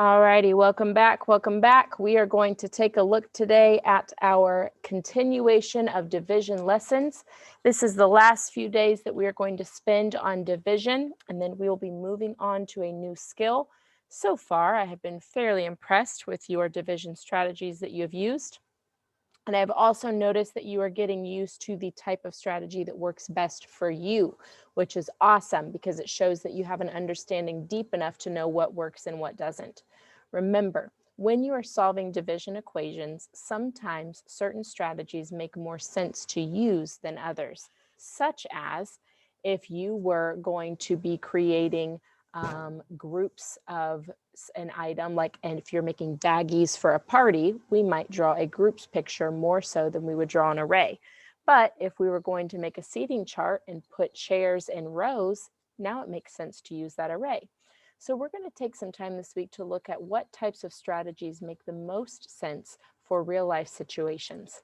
Alrighty, welcome back. Welcome back. We are going to take a look today at our continuation of division lessons. This is the last few days that we are going to spend on division, and then we will be moving on to a new skill. So far, I have been fairly impressed with your division strategies that you have used. And I've also noticed that you are getting used to the type of strategy that works best for you, which is awesome because it shows that you have an understanding deep enough to know what works and what doesn't. Remember, when you are solving division equations, sometimes certain strategies make more sense to use than others, such as if you were going to be creating groups of an item, like, and if you're making baggies for a party, we might draw a groups picture more so than we would draw an array. But if we were going to make a seating chart and put chairs in rows, now it makes sense to use that array. So we're going to take some time this week to look at what types of strategies make the most sense for real life situations.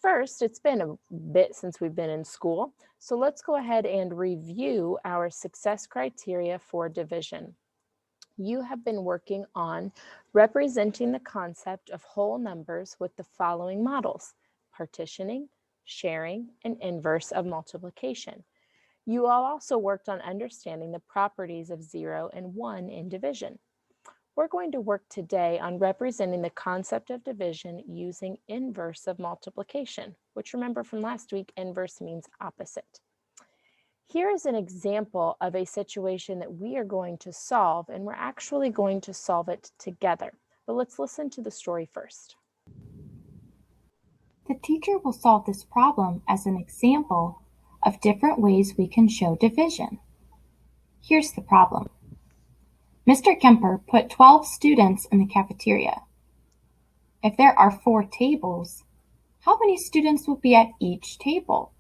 First, it's been a bit since we've been in school, so let's go ahead and review our success criteria for division. You have been working on representing the concept of whole numbers with the following models: partitioning, sharing, and inverse of multiplication. You all also worked on understanding the properties of 0 and 1 in division. We're going to work today on representing the concept of division using inverse of multiplication, which, remember from last week, inverse means opposite. Here is an example of a situation that we are going to solve, and we're actually going to solve it together. But let's listen to the story first. The teacher will solve this problem as an example of different ways we can show division. Here's the problem. Mr. Kemper put 12 students in the cafeteria. If there are 4 tables, how many students will be at each table?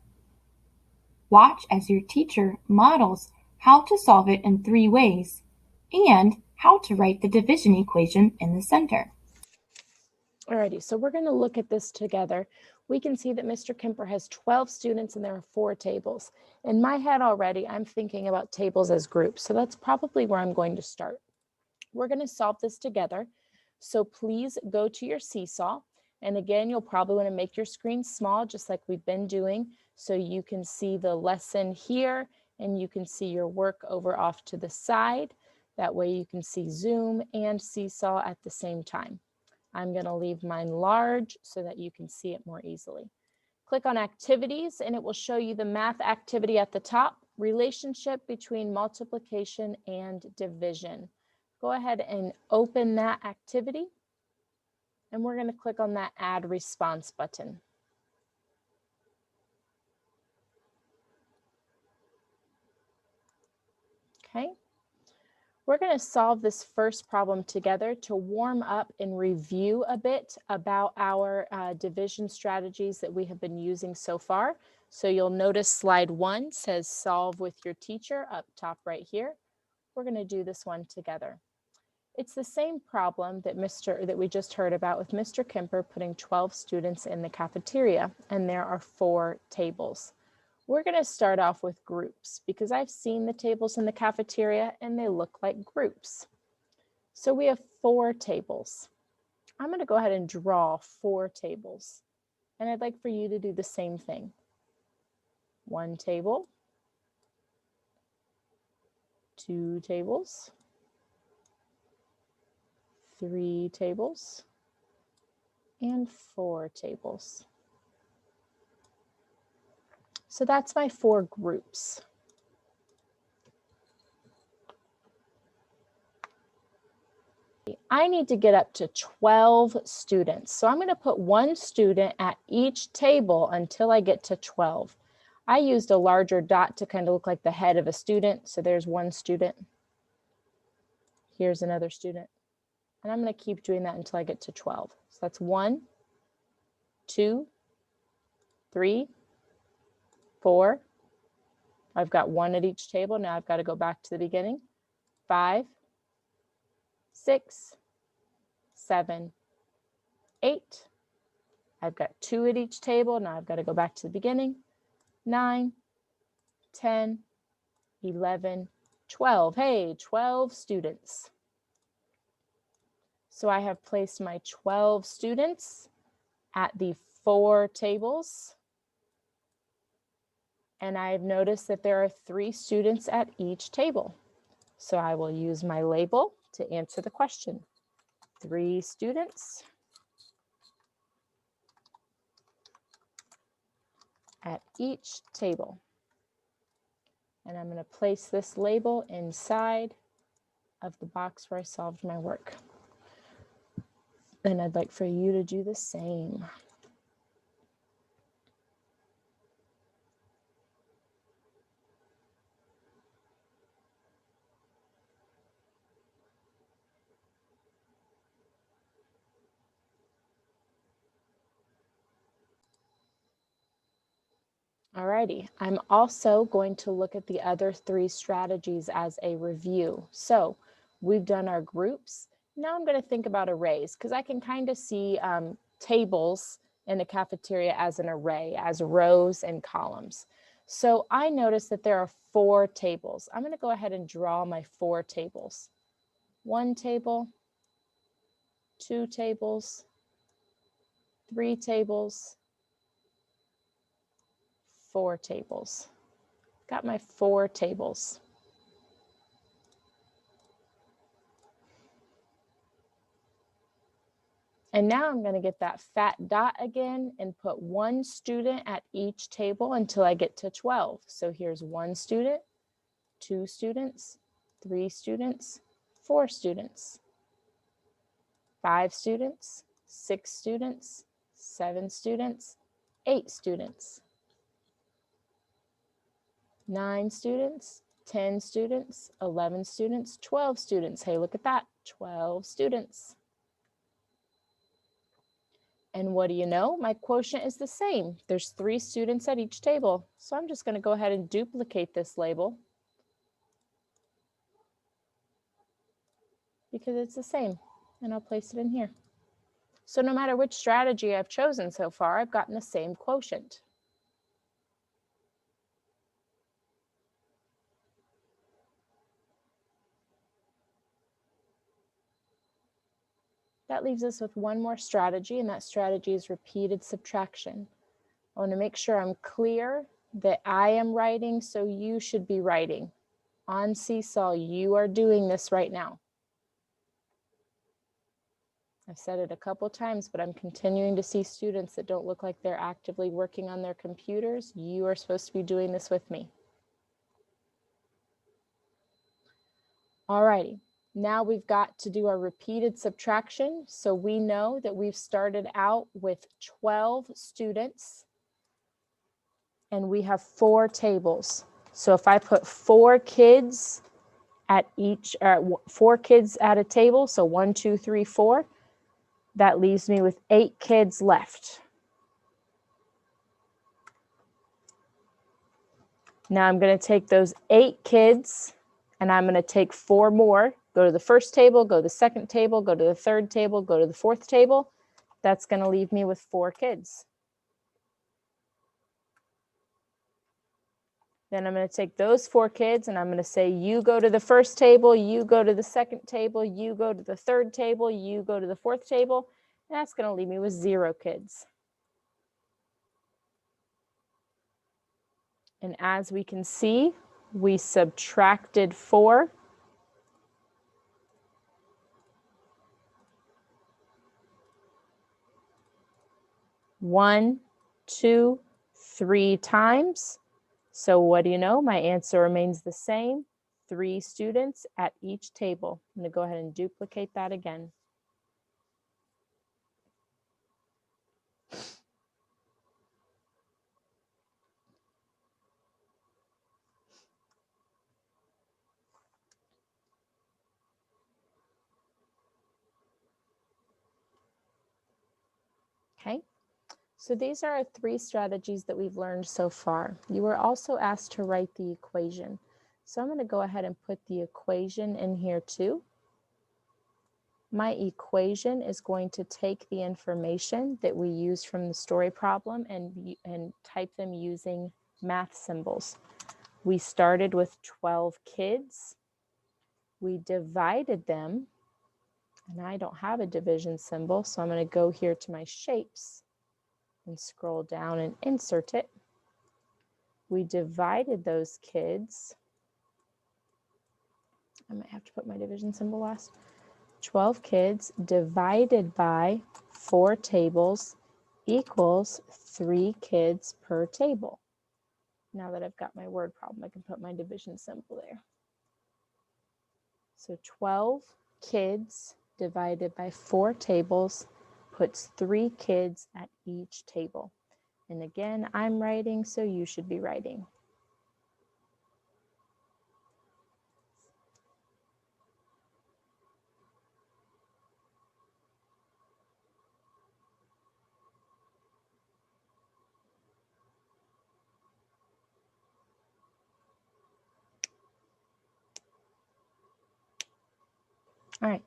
Watch as your teacher models how to solve it in 3 ways and how to write the division equation in the center. Alrighty, so we're going to look at this together. We can see that Mr. Kemper has 12 students and there are 4 tables. In my head already, I'm thinking about tables as groups, so that's probably where I'm going to start. We're going to solve this together, so please go to your seesaw. And again, you'll probably want to make your screen small, just like we've been doing, so you can see the lesson here and you can see your work over off to the side. That way you can see Zoom and seesaw at the same time. I'm going to leave mine large so that you can see it more easily. Click on activities and it will show you the math activity at the top, relationship between multiplication and division. Go ahead and open that activity and we're going to click on that add response button. Okay. We're going to solve this first problem together to warm up and review a bit about our division strategies that we have been using so far. So you'll notice slide 1 says solve with your teacher up top right here. We're going to do this one together. It's the same problem that we just heard about with Mr. Kemper putting 12 students in the cafeteria, and there are 4 tables. We're going to start off with groups because I've seen the tables in the cafeteria and they look like groups. So we have 4 tables. I'm going to go ahead and draw 4 tables. And I'd like for you to do the same thing. 1 table, 2 tables, 3 tables, and 4 tables. So that's my 4 groups. I need to get up to 12 students. So I'm going to put 1 student at each table until I get to 12. I used a larger dot to kind of look like the head of a student. So there's 1 student. Here's another student. And I'm going to keep doing that until I get to 12. So that's 1, 2, 3, 4. I've got 1 at each table. Now I've got to go back to the beginning. 5, 6, 7, 8. I've got 2 at each table. Now I've got to go back to the beginning. 9, 10, 11, 12. Hey, 12 students. So I have placed my 12 students at the 4 tables. And I've noticed that there are 3 students at each table. So I will use my label to answer the question. 3 students at each table. And I'm going to place this label inside of the box where I solved my work. And I'd like for you to do the same. Alrighty, I'm also going to look at the other 3 strategies as a review. So we've done our groups. Now I'm going to think about arrays because I can kind of see tables in the cafeteria as an array, as rows and columns. So I noticed that there are 4 tables. I'm going to go ahead and draw my 4 tables. 1 table, 2 tables, 3 tables, 4 tables. Got my 4 tables. And now I'm going to get that fat dot again and put 1 student at each table until I get to 12. So here's 1 student, 2 students, 3 students, 4 students, 5 students, 6 students, 7 students, 8 students, 9 students, 10 students, 11 students, 12 students. Hey, look at that, 12 students. And what do you know? My quotient is the same. There's 3 students at each table. So I'm just going to go ahead and duplicate this label because it's the same. And I'll place it in here. So no matter which strategy I've chosen so far, I've gotten the same quotient. That leaves us with one more strategy, and that strategy is repeated subtraction. I want to make sure I'm clear that I am writing, so you should be writing. On Seesaw, you are doing this right now. I've said it a couple times, but I'm continuing to see students that don't look like they're actively working on their computers. You are supposed to be doing this with me. Alrighty, now we've got to do our repeated subtraction. So we know that we've started out with 12 students and we have 4 tables. So if I put 4 kids at each, 4 kids at a table, so 1, 2, 3, 4, that leaves me with 8 kids left. Now I'm going to take those 8 kids and I'm going to take 4 more, go to the first table, go to the second table, go to the third table, go to the fourth table. That's going to leave me with 4 kids. Then I'm going to take those 4 kids and I'm going to say, you go to the first table, you go to the second table, you go to the third table, you go to the fourth table. And that's going to leave me with 0 kids. And as we can see, we subtracted 4. One, 2, 3 times. So what do you know? My answer remains the same. 3 students at each table. I'm going to go ahead and duplicate that again. Okay, so these are our 3 strategies that we've learned so far. You were also asked to write the equation. So I'm going to go ahead and put the equation in here too. My equation is going to take the information that we use from the story problem and type them using math symbols. We started with 12 kids. We divided them And I don't have a division symbol, so I'm going to go here to my shapes and scroll down and insert it. We divided those kids. I might have to put my division symbol last. 12 kids divided by 4 tables equals 3 kids per table. Now that I've got my word problem, I can put my division symbol there. So 12 kids divided by 4 tables puts 3 kids at each table. And again, I'm writing, so you should be writing. All right.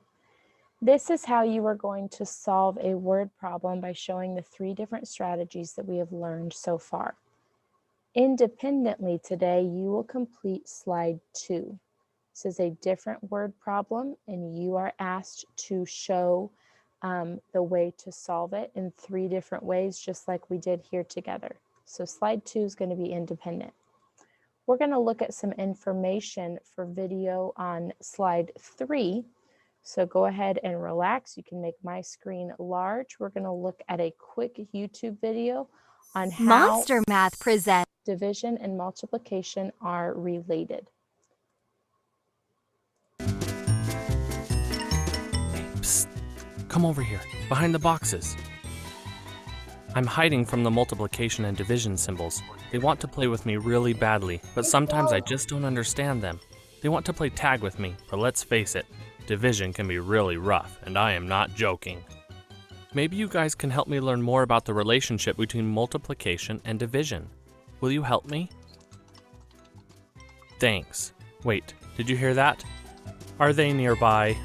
This is how you are going to solve a word problem by showing the 3 different strategies that we have learned so far. Independently today, you will complete slide 2. This is a different word problem, and you are asked to show the way to solve it in 3 different ways, just like we did here together. So slide 2 is going to be independent. We're going to look at some information for video on slide 3. So go ahead and relax. You can make my screen large. We're going to look at a quick YouTube video on how Monster Math presents division and multiplication are related. Psst. Come over here, behind the boxes. I'm hiding from the multiplication and division symbols. They want to play with me really badly, but sometimes I just don't understand them. They want to play tag with me, but let's face it, division can be really rough, and I am not joking. Maybe you guys can help me learn more about the relationship between multiplication and division. Will you help me? Thanks. Wait, did you hear that? Are they nearby?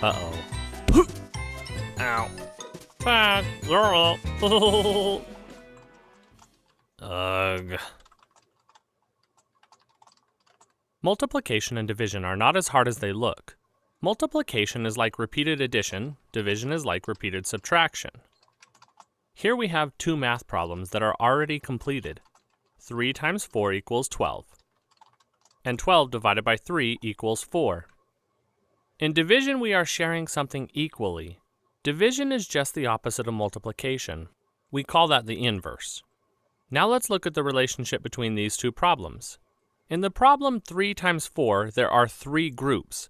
Uh-oh. Ow. Tag, girl. Ugh. Multiplication and division are not as hard as they look. Multiplication is like repeated addition, division is like repeated subtraction. Here we have 2 math problems that are already completed. 3 times 4 equals 12. And 12 divided by 3 equals 4. In division, we are sharing something equally. Division is just the opposite of multiplication. We call that the inverse. Now let's look at the relationship between these 2 problems. In the problem 3 times 4, there are 3 groups.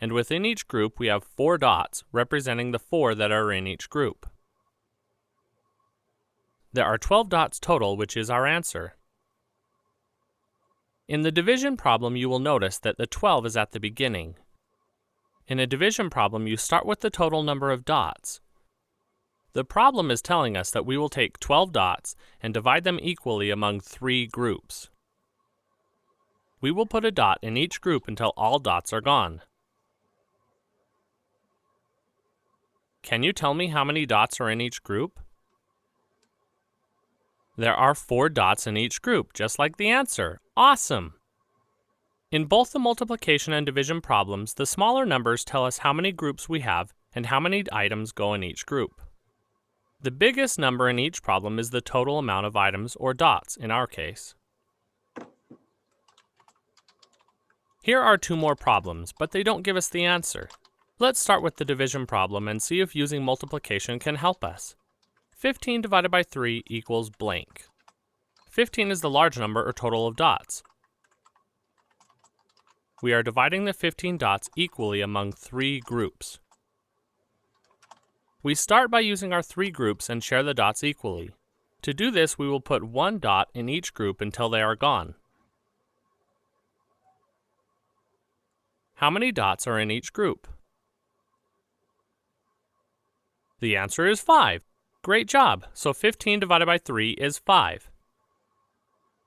And within each group, we have 4 dots representing the 4 that are in each group. There are 12 dots total, which is our answer. In the division problem, you will notice that the 12 is at the beginning. In a division problem, you start with the total number of dots. The problem is telling us that we will take 12 dots and divide them equally among 3 groups. We will put a dot in each group until all dots are gone. Can you tell me how many dots are in each group? There are 4 dots in each group, just like the answer. Awesome! In both the multiplication and division problems, the smaller numbers tell us how many groups we have and how many items go in each group. The biggest number in each problem is the total amount of items, or dots in our case. Here are 2 more problems, but they don't give us the answer. Let's start with the division problem and see if using multiplication can help us. 15 divided by 3 equals blank. 15 is the large number or total of dots. We are dividing the 15 dots equally among 3 groups. We start by using our 3 groups and share the dots equally. To do this, we will put 1 dot in each group until they are gone. How many dots are in each group? The answer is 5. Great job! So 15 divided by 3 is 5.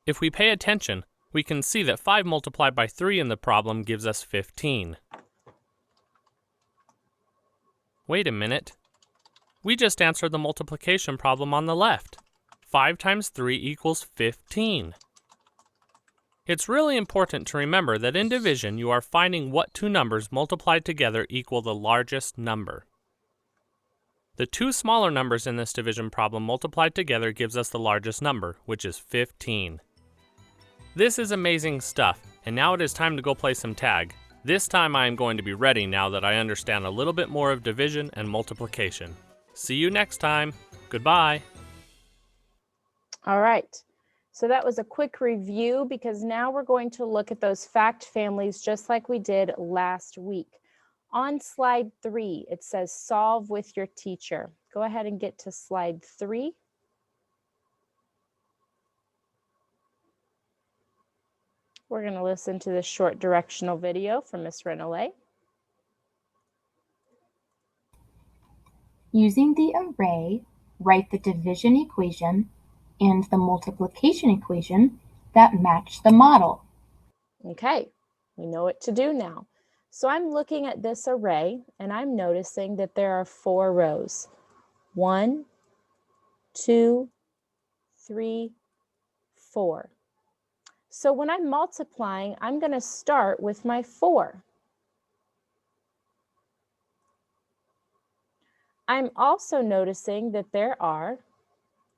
If we pay attention, we can see that 5 multiplied by 3 in the problem gives us 15. Wait a minute. We just answered the multiplication problem on the left. 5 times 3 equals 15. It's really important to remember that in division you are finding what two numbers multiplied together equal the largest number. The two smaller numbers in this division problem multiplied together gives us the largest number, which is 15. This is amazing stuff, and now it is time to go play some tag. This time I am going to be ready now that I understand a little bit more of division and multiplication. See you next time. Goodbye. All right. So that was a quick review because now we're going to look at those fact families just like we did last week. On slide 3, it says solve with your teacher. Go ahead and get to slide 3. We're going to listen to this short directional video from Ms. Renoulet. Using the array, write the division equation and the multiplication equation that match the model. Okay, we know what to do now. So I'm looking at this array and I'm noticing that there are 4 rows. 1, 2, 3, 4. So when I'm multiplying, I'm going to start with my 4. I'm also noticing that there are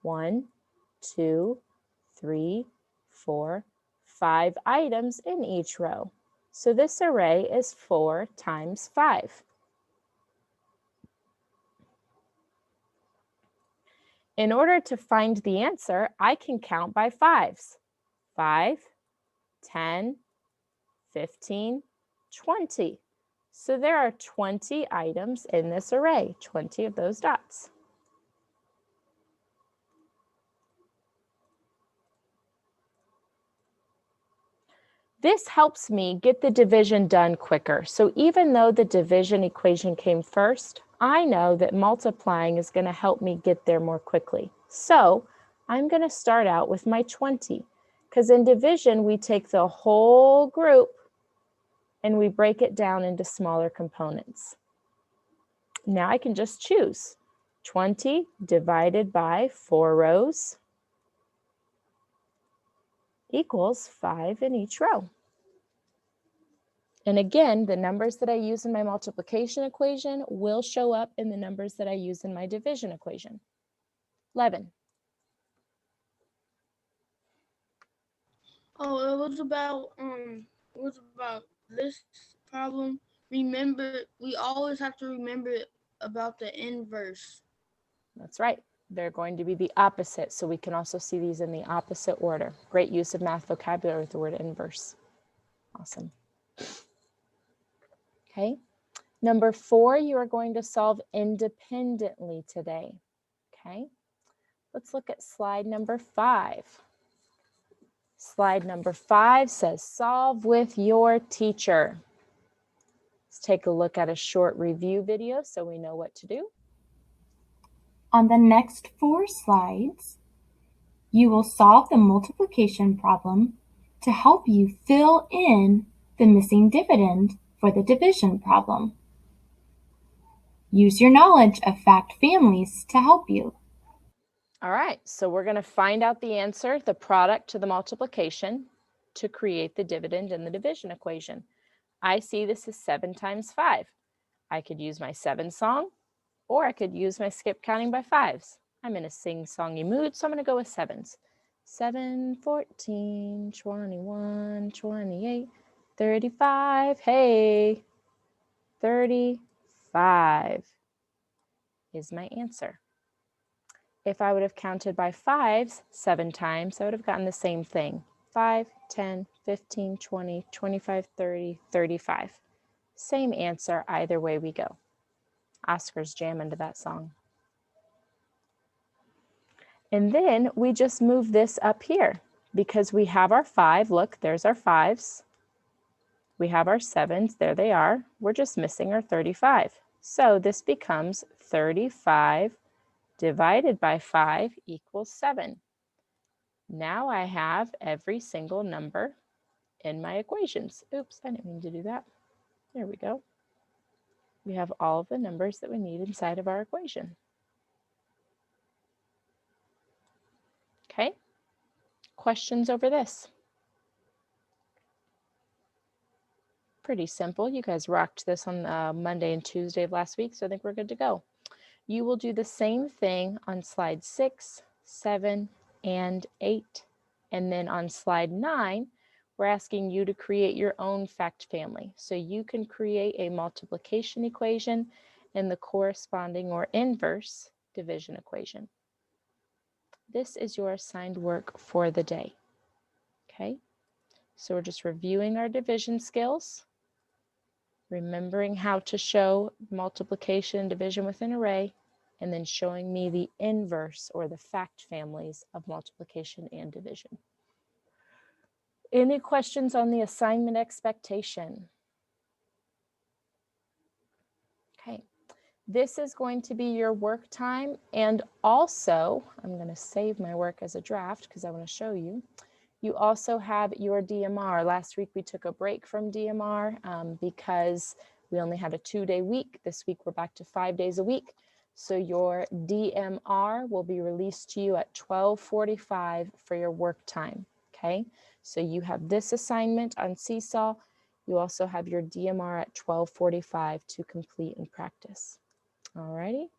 1, 2, 3, 4, 5 items in each row. So this array is 4 times 5. In order to find the answer, I can count by 5s. 5, 10, 15, 20. So there are 20 items in this array, 20 of those dots. This helps me get the division done quicker. So even though the division equation came first, I know that multiplying is going to help me get there more quickly. So I'm going to start out with my 20, because in division, we take the whole group and we break it down into smaller components. Now I can just choose 20 divided by 4 rows equals 5 in each row. And again, the numbers that I use in my multiplication equation will show up in the numbers that I use in my division equation. 11. Oh, it was about this problem. Remember, we always have to remember about the inverse. That's right. They're going to be the opposite, so we can also see these in the opposite order. Great use of math vocabulary with the word inverse. Awesome. Okay. Number 4, you are going to solve independently today. Okay. Let's look at slide number 5. Slide number 5 says solve with your teacher. Let's take a look at a short review video so we know what to do. On the next 4 slides, you will solve the multiplication problem to help you fill in the missing dividend for the division problem. Use your knowledge of fact families to help you. All right, so we're going to find out the answer, the product to the multiplication, to create the dividend in the division equation. I see this is 7 times 5. I could use my 7 song, or I could use my skip counting by 5s. I'm in a sing-songy mood, so I'm going to go with 7s. 7, 14, 21, 28, 35. Hey, 35 is my answer. If I would have counted by 5s 7 times, I would have gotten the same thing. 5, 10, 15, 20, 25, 30, 35. Same answer either way we go. Oscar's jamming to that song. And then we just move this up here because we have our 5. Look, there's our 5s. We have our 7s. There they are. We're just missing our 35. So this becomes 35 divided by 5 equals 7. Now I have every single number in my equations. Oops, I didn't mean to do that. There we go. We have all of the numbers that we need inside of our equation. Okay, questions over this? Pretty simple. You guys rocked this on Monday and Tuesday of last week, so I think we're good to go. You will do the same thing on slide 6, 7, and 8. And then on slide 9, we're asking you to create your own fact family. So you can create a multiplication equation and the corresponding or inverse division equation. This is your assigned work for the day. Okay, so we're just reviewing our division skills, remembering how to show multiplication and division with an array, and then showing me the inverse or the fact families of multiplication and division. Any questions on the assignment expectation? Okay, this is going to be your work time, and also I'm going to save my work as a draft because I want to show you. You also have your DMR. Last week we took a break from DMR because we only had a 2-day week. This week we're back to 5 days a week. So your DMR will be released to you at 12:45 for your work time, okay? So you have this assignment on Seesaw. You also have your DMR at 12:45 to complete and practice. All righty.